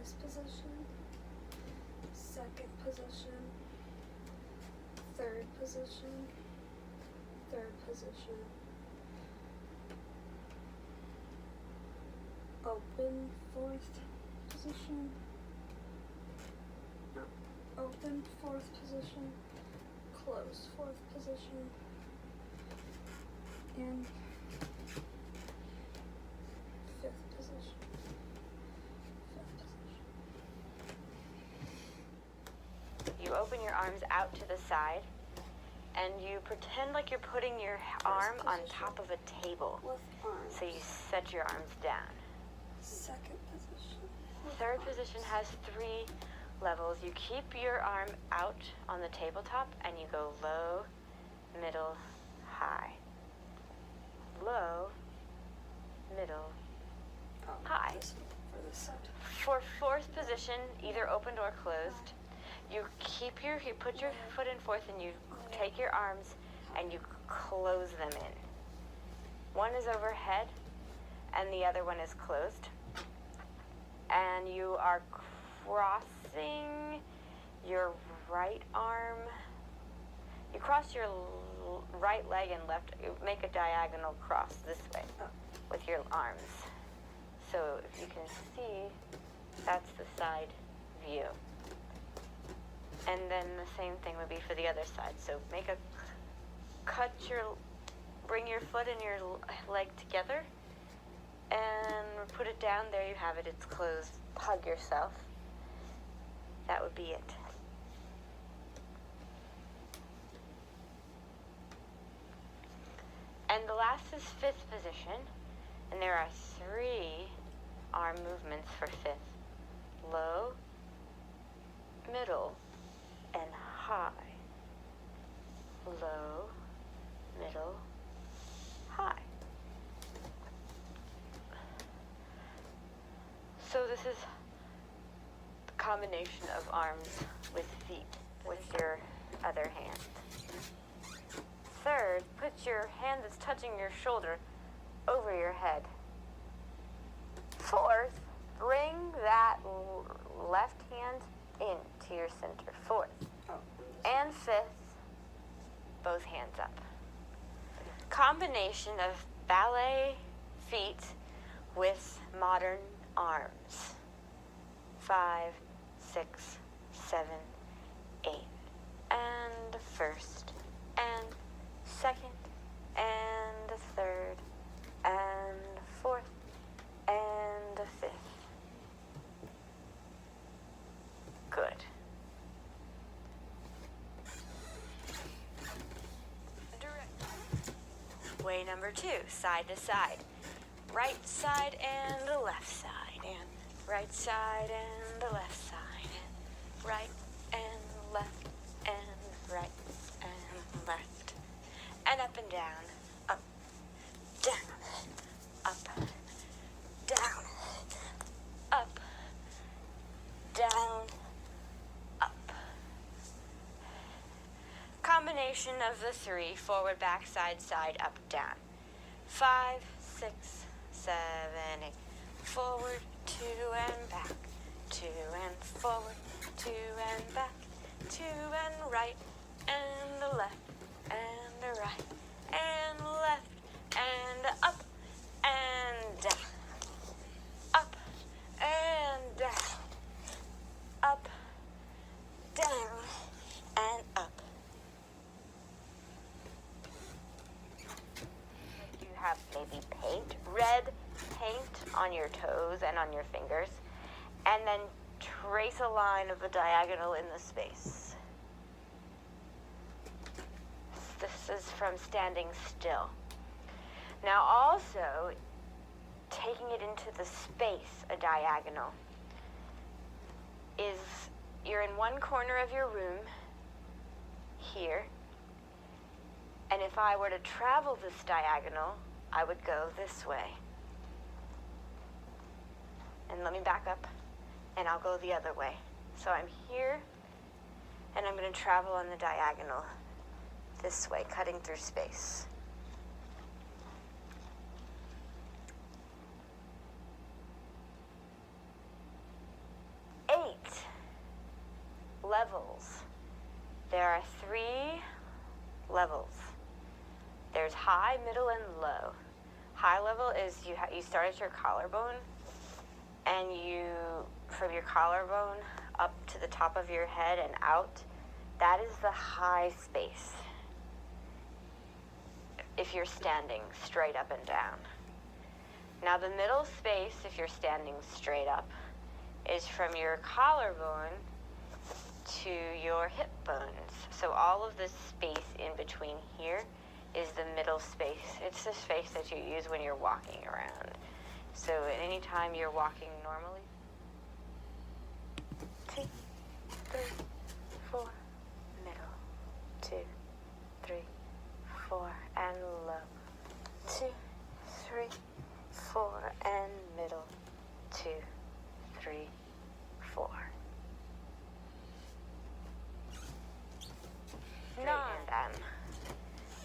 first position, second position, third position, third position, open fourth position, no, open fourth position, close fourth position, and fifth position. You open your arms out to the side and you pretend like you're putting your arm on top of a table. With arms. So you set your arms down. Second position. Third position has 3 levels. You keep your arm out on the tabletop and you go low, middle, high. Low, middle, high. This one for this side. For fourth position, either opened or closed, you put your foot in fourth and you take your arms and you close them in. One is overhead and the other one is closed. And you are crossing your right arm. You cross your right leg and left, you make a diagonal cross this way with your arms. So if you can see, that's the side view. And then the same thing would be for the other side. So bring your foot and your leg together and put it down. There you have it, it's closed. Hug yourself. That would be it. And the last is fifth position. And there are 3 arm movements for fifth. Low, middle, and high. Low, middle, high. So this is the combination of arms with feet with your other hand. Third, put your hand that's touching your shoulder over your head. Fourth, bring that left hand into your center. Fourth. And fifth, both hands up. Combination of ballet feet with modern arms. 5, 6, 7, 8. And first, and second, and third, and fourth, and fifth. Good. Way number 2, side to side. Right side and the left side, and right side and the left side, and right and left and right and left, and up and down, up, down, up, down, up, down, up. Combination of the 3, forward, back, side, side, up, down. 5, 6, 7, 8. Forward, 2 and back, 2 and forward, 2 and back, 2 and right, and the left, and the right, and left, and up, and down, up, and down, up, down, and up. You have maybe paint, red paint on your toes and on your fingers, and then trace a line of a diagonal in the space. This is from standing still. Now also, taking it into the space, a diagonal, is you're in one corner of your room, here, and if I were to travel this diagonal, I would go this way. And let me back up, and I'll go the other way. So I'm here, and I'm going to travel on the diagonal this way, cutting through space. levels. There are 3 levels. There's high, middle, and low. High level is you start at your collarbone, and you, from your collarbone up to the top of your head and out, that is the high space. If you're standing straight up and down. Now the middle space, if you're standing straight up, is from your collarbone to your hip bones. So all of this space in between here is the middle space. It's the space that you use when you're walking around. So at any time you're walking normally. 2, 3, 4, middle. 2, 3, 4, and low. 2, 3, 4, and middle. 2, 3, 4. Straighten them.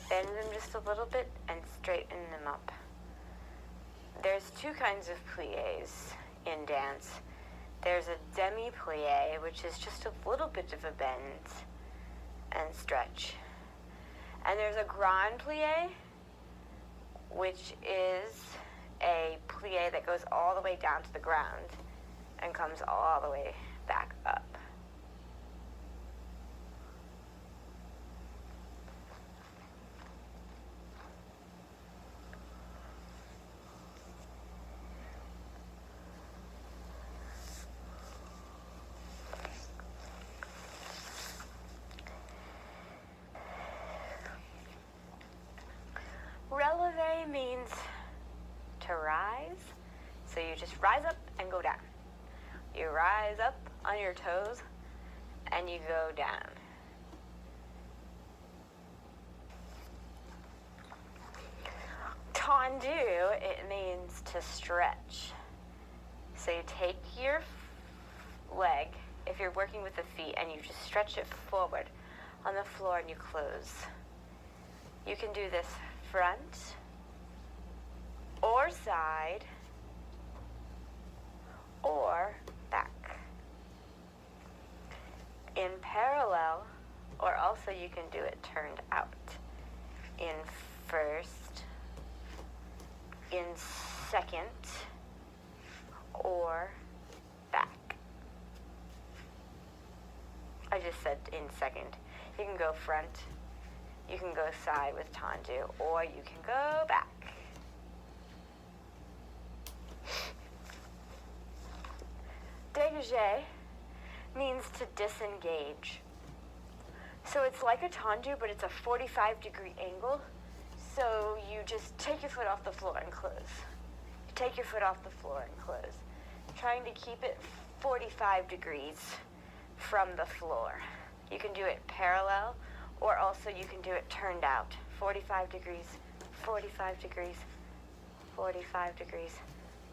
Bend them just a little bit and straighten them up. There's 2 kinds of pliés in dance. There's a demi-plié, which is just a little bit of a bend and stretch. And there's a grand plié, which is a plié that goes all the way down to the ground and comes all the way back up. Releve means to rise. So you just rise up and go down. You rise up on your toes and you go down. Tendu, it means to stretch. So you take your leg, if you're working with the feet, and you just stretch it forward on the floor and you close. You can do this front or side or back. In parallel, or also you can do it turned out. In first, in second, or back. I just said in second. You can go front, you can go side with tendu, or you can go back. Dégagé means to disengage. So it's like a tendu, but it's a 45-degree angle. So you just take your foot off the floor and close. You take your foot off the floor and close. Trying to keep it 45 degrees from the floor. You can do it parallel, or also you can do it turned out. 45 degrees, 45 degrees, 45 degrees,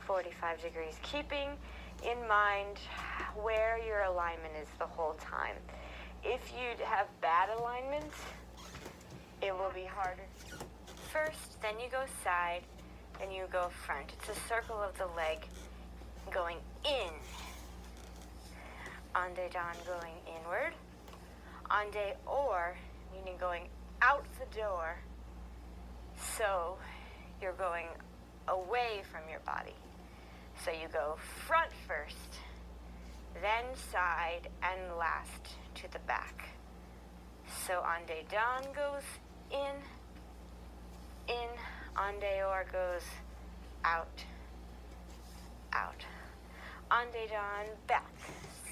45 degrees. Keeping in mind where your alignment is the whole time. If you have bad alignment, it will be harder. First, then you go side, then you go front. It's a circle of the leg going in. Ande dan going inward. Ande or, meaning going out the door. So you're going away from your body. So you go front first, then side, and last to the back. So ande dan goes in, ande or goes out, out. Ande dan back,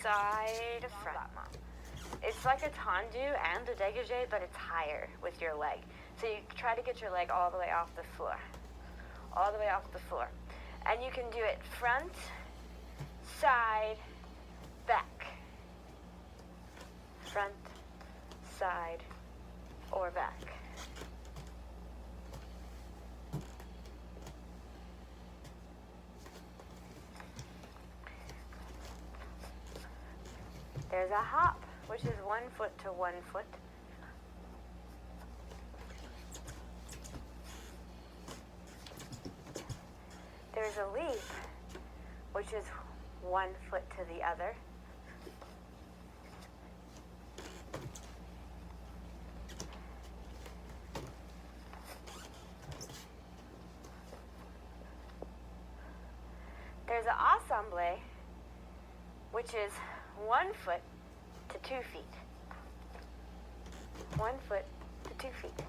side, front. It's like a tendu and a dégagé, but it's higher with your leg. So you try to get your leg all the way off the floor. All the way off the floor. And you can do it front, side, back. Front, side, or back. There's a hop, which is 1 foot to 1 foot. There's a leap, which is 1 foot to the other. ensemble, which is 1 foot to 2 feet. 1 foot to 2 feet.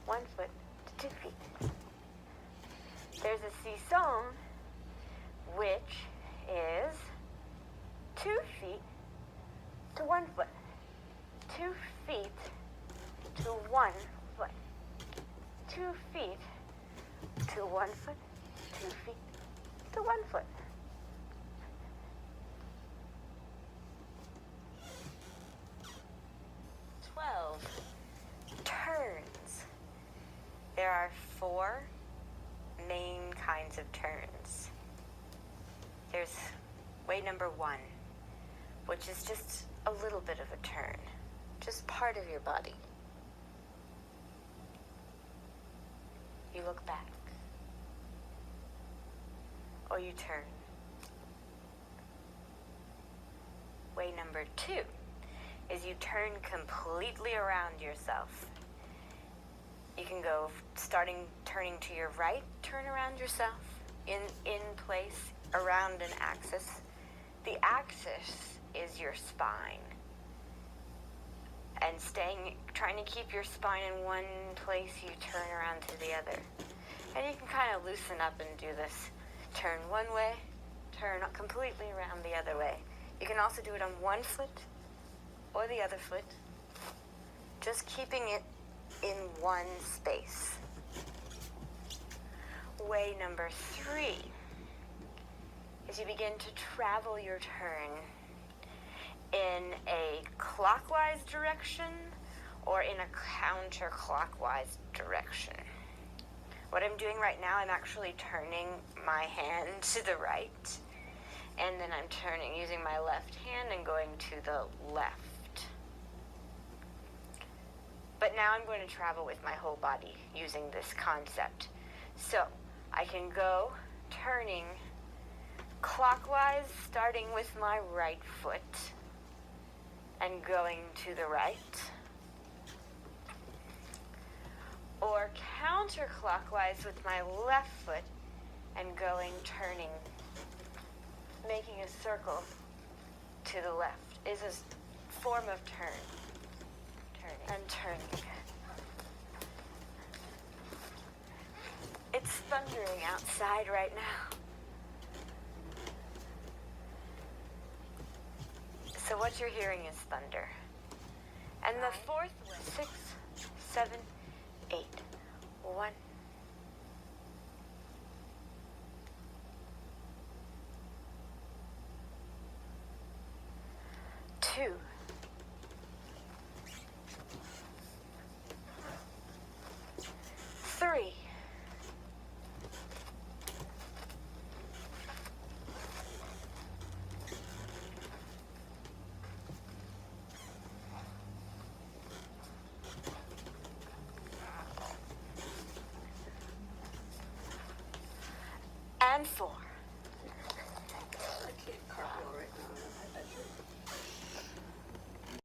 1 foot to 2 feet. There's a seesaw, which is 2 feet to 1 foot. 2 feet to 1 foot. 2 feet to 1 foot. 2 feet to 1 foot. Turns. There are 4 main kinds of turns. There's way number 1, which is just a little bit of a turn, just part of your body. You look back, or you turn. Way number 2 is you turn completely around yourself. You can go turning to your right, turn around yourself in place around an axis. The axis is your spine. And trying to keep your spine in one place, you turn around to the other. And you can kind of loosen up and do this. Turn one way, turn completely around the other way. You can also do it on 1 foot or the other foot, just keeping it in one space. Way number 3 is you begin to travel your turn in a clockwise direction or in a counterclockwise direction. What I'm doing right now, I'm actually turning my hand to the right, and then I'm turning using my left hand and going to the left. But now I'm going to travel with my whole body using this concept. So I can go turning clockwise, starting with my right foot and going to the right. Or counterclockwise with my left foot and turning, making a circle to the left. Is a form of turn. And turning. It's thundering outside right now. So what you're hearing is thunder. And the 4th one, 6, 7, 8, 1. 2. 3. 4.